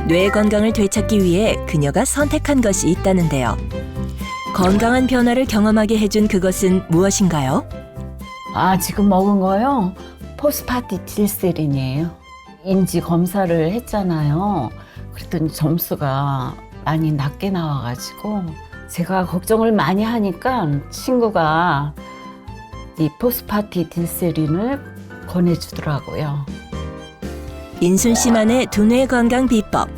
뇌 건강을 되찾기 위해 그녀가 선택한 것이 있다는데요. 건강한 변화를 경험하게 해준 그것은 무엇인가요? 지금 먹은 거요? 포스파티딜세린이에요. 인지 검사를 했잖아요. 그랬더니 점수가 많이 낮게 나와가지고 제가 걱정을 많이 하니까 친구가 이 포스파티딜세린을 권해주더라고요. 인순 씨만의 두뇌 건강 비법.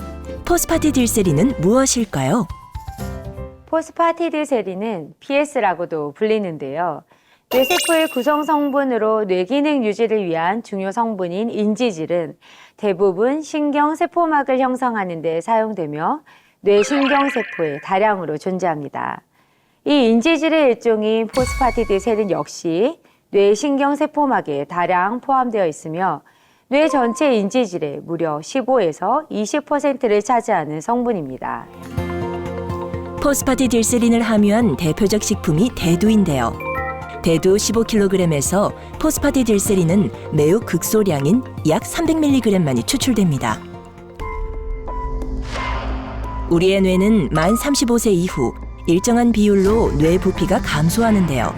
포스파티딜세린은 무엇일까요? 포스파티딜세린은 PS라고도 불리는데요. 뇌세포의 구성 성분으로 뇌기능 유지를 위한 중요 성분인 인지질은 대부분 신경세포막을 형성하는 데 사용되며 뇌신경세포에 다량으로 존재합니다. 이 인지질의 일종인 포스파티딜세린 역시 뇌신경세포막에 다량 포함되어 있으며 뇌 전체 인지질의 무려 15에서 20%를 차지하는 성분입니다. 포스파티딜세린을 함유한 대표적 식품이 대두인데요. 대두 15kg에서 포스파티딜세린은 매우 극소량인 약 300mg만이 추출됩니다. 우리의 뇌는 만 35세 이후 일정한 비율로 뇌 부피가 감소하는데요.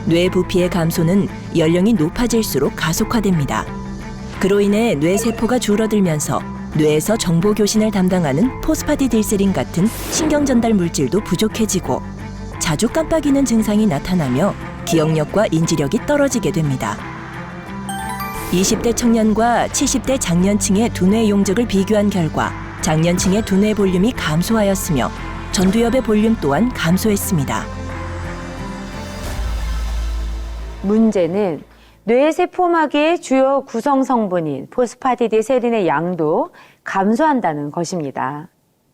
뇌 부피의 감소는 연령이 높아질수록 가속화됩니다. 그로 인해 뇌세포가 줄어들면서 뇌에서 정보 교신을 담당하는 포스파티딜세린 같은 신경 전달 물질도 부족해지고 자주 깜빡이는 증상이 나타나며 기억력과 인지력이 떨어지게 됩니다. 20대 청년과 70대 장년층의 두뇌 용적을 비교한 결과 장년층의 두뇌 볼륨이 감소하였으며 전두엽의 볼륨 또한 감소했습니다. 문제는 뇌세포막의 주요 구성 성분인 포스파티딜세린의 양도 감소한다는 것입니다.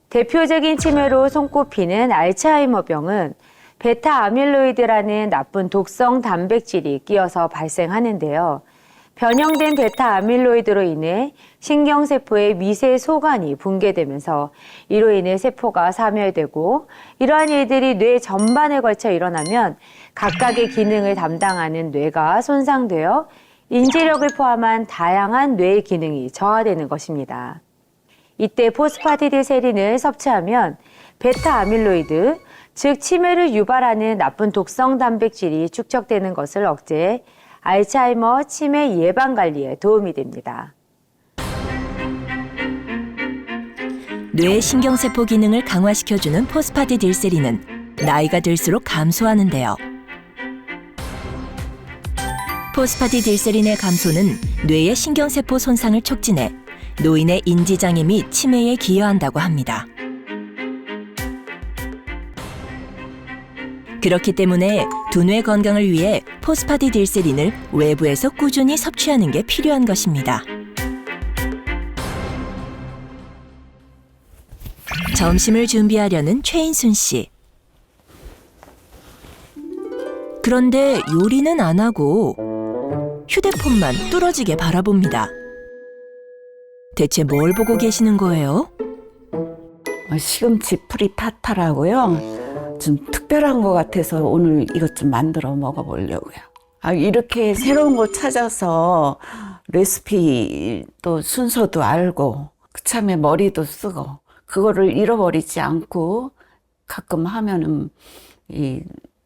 대표적인 치매로 손꼽히는 알츠하이머병은 베타 아밀로이드라는 나쁜 독성 단백질이 끼어서 발생하는데요. 변형된 베타 아밀로이드로 인해 신경세포의 미세 소관이 붕괴되면서 이로 인해 세포가 사멸되고 이러한 일들이 뇌 전반에 걸쳐 일어나면 각각의 기능을 담당하는 뇌가 손상되어 인지력을 포함한 다양한 뇌의 기능이 저하되는 것입니다. 이때 포스파티딜세린을 섭취하면 베타 아밀로이드, 즉 치매를 유발하는 나쁜 독성 단백질이 축적되는 것을 억제해 알츠하이머 치매 예방 관리에 도움이 됩니다. 뇌 신경세포 기능을 강화시켜주는 포스파티딜세린은 나이가 들수록 감소하는데요. 포스파티딜세린의 감소는 뇌의 신경세포 손상을 촉진해 노인의 인지장애 및 치매에 기여한다고 합니다. 그렇기 때문에 두뇌 건강을 위해 포스파티딜세린을 외부에서 꾸준히 섭취하는 게 필요한 것입니다. 점심을 준비하려는 최인순 씨. 그런데 요리는 안 하고 휴대폰만 뚫어지게 바라봅니다. 대체 뭘 보고 계시는 거예요? 시금치 프리타타라고요. 좀 특별한 것 같아서 오늘 이것 좀 만들어 먹어보려고요. 이렇게 새로운 거 찾아서 레시피 또 순서도 알고 그참에 머리도 쓰고 그거를 잃어버리지 않고 가끔 하면은 이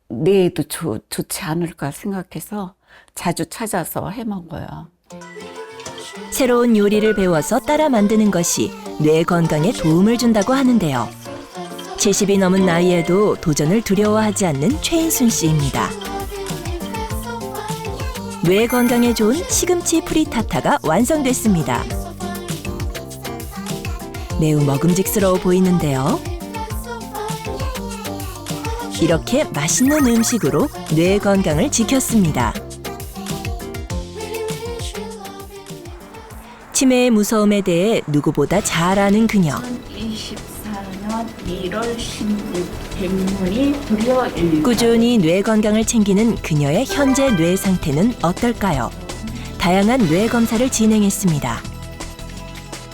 뇌에도 좋지 않을까 생각해서 자주 찾아서 해 먹어요. 새로운 요리를 배워서 따라 만드는 것이 뇌 건강에 도움을 준다고 하는데요. 70이 넘은 나이에도 도전을 두려워하지 않는 최인순 씨입니다. 뇌 건강에 좋은 시금치 프리타타가 완성됐습니다. 매우 먹음직스러워 보이는데요. 이렇게 맛있는 음식으로 뇌 건강을 지켰습니다. 치매의 무서움에 대해 누구보다 잘 아는 그녀. 2024년 1월 16일 백문이 불여일견. 꾸준히 뇌 건강을 챙기는 그녀의 현재 뇌 상태는 어떨까요? 다양한 뇌 검사를 진행했습니다.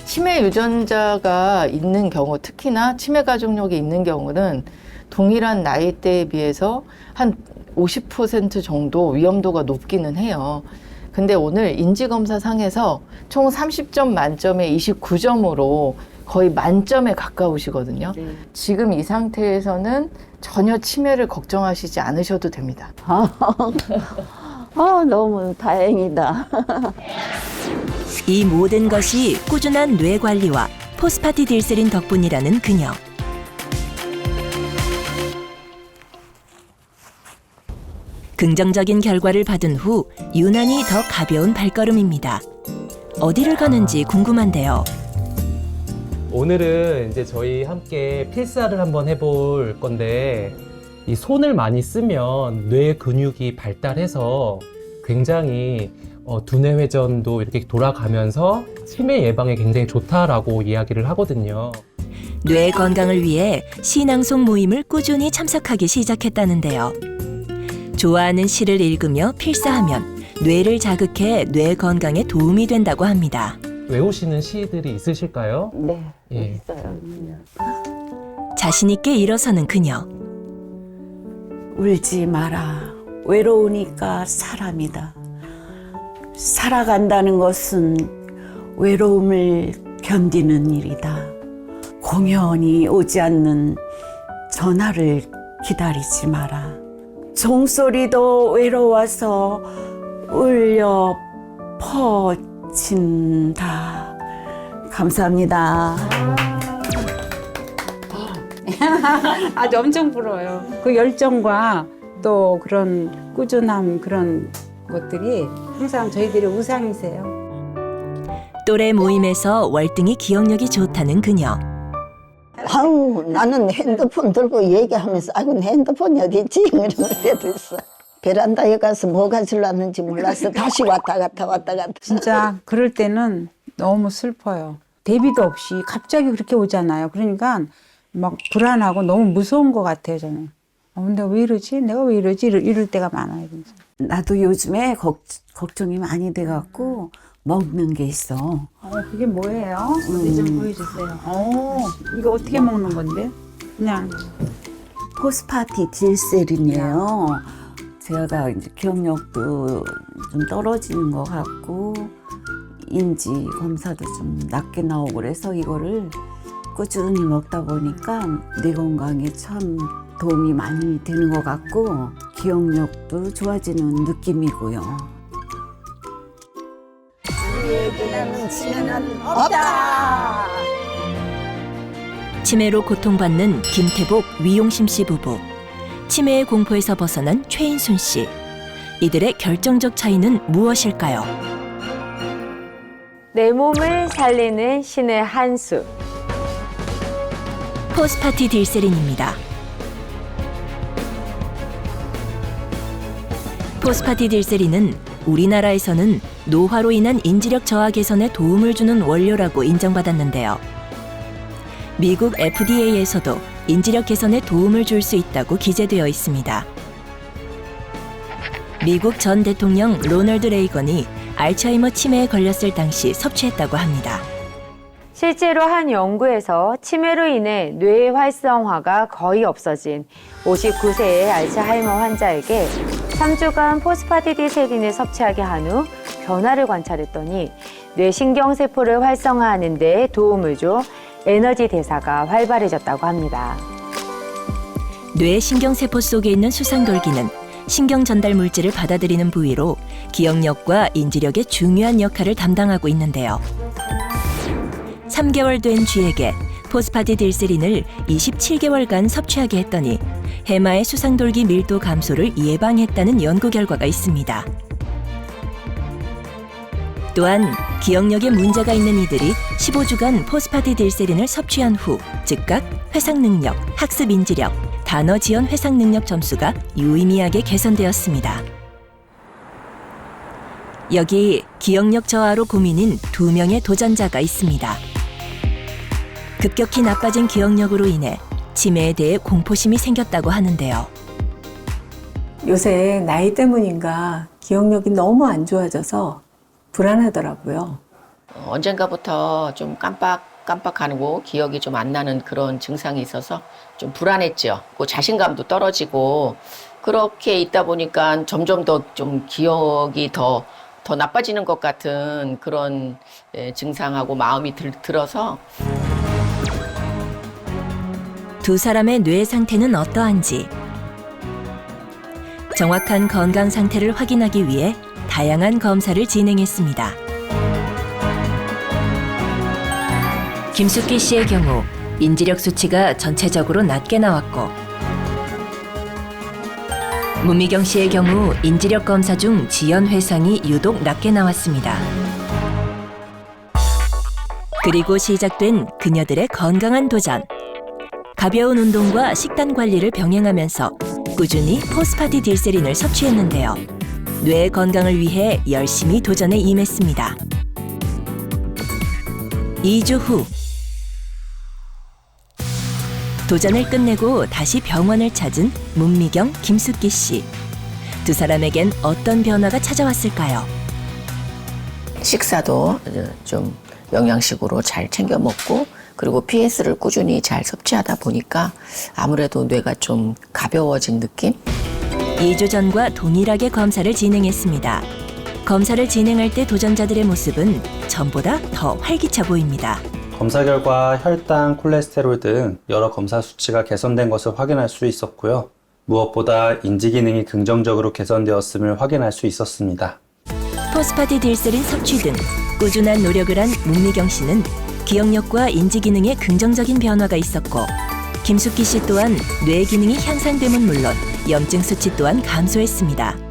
치매 유전자가 있는 경우, 특히나 치매 가족력이 있는 경우는 동일한 나이대에 비해서 한 50% 정도 위험도가 높기는 해요. 근데 오늘 인지검사 상에서 총 30점 만점에 29점으로 거의 만점에 가까우시거든요. 네. 지금 이 상태에서는 전혀 치매를 걱정하시지 않으셔도 됩니다. 너무 다행이다. 이 모든 것이 꾸준한 뇌 관리와 포스파티딜세린 덕분이라는 그녀. 긍정적인 결과를 받은 후 유난히 더 가벼운 발걸음입니다. 어디를 가는지 궁금한데요. 오늘은 이제 저희 함께 필사를 한번 해볼 건데, 이 손을 많이 쓰면 뇌 근육이 발달해서 굉장히 두뇌 회전도 이렇게 돌아가면서 치매 예방에 굉장히 좋다라고 이야기를 하거든요. 뇌 건강을 위해 시낭송 모임을 꾸준히 참석하기 시작했다는데요. 좋아하는 시를 읽으며 필사하면 뇌를 자극해 뇌 건강에 도움이 된다고 합니다. 외우시는 시들이 있으실까요? 네, 예. 있어요. 자신 있게 일어서는 그녀. 울지 마라. 외로우니까 사람이다. 살아간다는 것은 외로움을 견디는 일이다. 공연히 오지 않는 전화를 기다리지 마라. 종소리도 외로워서 울려 퍼진다. 감사합니다. 아주 엄청 부러워요. 그 열정과 또 그런 꾸준함 그런 것들이 항상 저희들의 우상이세요. 또래 모임에서 월등히 기억력이 좋다는 그녀. 아우, 나는 핸드폰 들고 얘기하면서 아이고 내 핸드폰이 어디 있지? 이러면 때도 있어. 베란다에 가서 뭐가 질렀는지 몰라서 다시 왔다 갔다 진짜 그럴 때는 너무 슬퍼요. 대비도 없이 갑자기 그렇게 오잖아요. 그러니까 막 불안하고 너무 무서운 것 같아요, 저는. 근데 왜 이러지? 내가 왜 이러지? 이럴 때가 많아요, 진짜. 나도 요즘에 걱정이 많이 돼갖고 먹는 게 있어. 그게 뭐예요? 어디 좀 보여주세요. 이거 어떻게 먹는 건데? 그냥 포스파티딜세린이에요. 제가 이제 기억력도 좀 떨어지는 것 같고 인지 검사도 좀 낮게 나오고 그래서 이거를 꾸준히 먹다 보니까 뇌 건강에 참 도움이 많이 되는 것 같고 기억력도 좋아지는 느낌이고요. 우리에게는 치매는 없다. 치매로 고통받는 김태복, 위용심 씨 부부. 치매의 공포에서 벗어난 최인순 씨. 이들의 결정적 차이는 무엇일까요? 내 몸을 살리는 신의 한 수. 포스파티딜세린입니다. 포스파티딜세린은 우리나라에서는 노화로 인한 인지력 저하 개선에 도움을 주는 원료라고 인정받았는데요. 미국 FDA에서도 인지력 개선에 도움을 줄 수 있다고 기재되어 있습니다. 미국 전 대통령 로널드 레이건이 알츠하이머 치매에 걸렸을 당시 섭취했다고 합니다. 실제로 한 연구에서 치매로 인해 뇌의 활성화가 거의 없어진 59세의 알츠하이머 환자에게 3주간 포스파티딜세린을 섭취하게 한 후 변화를 관찰했더니 뇌신경세포를 활성화하는 데 도움을 줘 에너지 대사가 활발해졌다고 합니다. 뇌 신경세포 속에 있는 수상돌기는 신경 전달 물질을 받아들이는 부위로 기억력과 인지력의 중요한 역할을 담당하고 있는데요. 3개월 된 쥐에게 포스파티딜세린을 27개월간 섭취하게 했더니 해마의 수상돌기 밀도 감소를 예방했다는 연구 결과가 있습니다. 또한 기억력에 문제가 있는 이들이 15주간 포스파티딜세린을 섭취한 후 즉각 회상 능력, 학습 인지력, 단어 지원 회상 능력 점수가 유의미하게 개선되었습니다. 여기 기억력 저하로 고민인 2명의 도전자가 있습니다. 급격히 나빠진 기억력으로 인해 치매에 대해 공포심이 생겼다고 하는데요. 요새 나이 때문인가 기억력이 너무 안 좋아져서 불안하더라고요. 언젠가부터 좀 깜빡깜빡하고 기억이 좀 안 나는 그런 증상이 있어서 좀 불안했죠. 그 자신감도 떨어지고 그렇게 있다 보니까 점점 더 좀 기억이 더 나빠지는 것 같은 그런 증상하고 마음이 들어서 두 사람의 뇌 상태는 어떠한지, 정확한 건강 상태를 확인하기 위해 다양한 검사를 진행했습니다. 김숙기 씨의 경우 인지력 수치가 전체적으로 낮게 나왔고, 문미경 씨의 경우 인지력 검사 중 지연 회상이 유독 낮게 나왔습니다. 그리고 시작된 그녀들의 건강한 도전. 가벼운 운동과 식단 관리를 병행하면서 꾸준히 포스파티딜세린을 섭취했는데요. 뇌 건강을 위해 열심히 도전에 임했습니다. 2주 후 도전을 끝내고 다시 병원을 찾은 문미경, 김숙기 씨. 두 사람에겐 어떤 변화가 찾아왔을까요? 식사도 좀 영양식으로 잘 챙겨 먹고 그리고 PS를 꾸준히 잘 섭취하다 보니까 아무래도 뇌가 좀 가벼워진 느낌? 2주 전과 동일하게 검사를 진행했습니다. 검사를 진행할 때 도전자들의 모습은 전보다 더 활기차 보입니다. 검사 결과 혈당, 콜레스테롤 등 여러 검사 수치가 개선된 것을 확인할 수 있었고요. 무엇보다 인지 기능이 긍정적으로 개선되었음을 확인할 수 있었습니다. 포스파티딜세린 섭취 등 꾸준한 노력을 한 문미경 씨는 기억력과 인지 기능에 긍정적인 변화가 있었고, 김숙기 씨 또한 뇌 기능이 향상됨은 물론 염증 수치 또한 감소했습니다.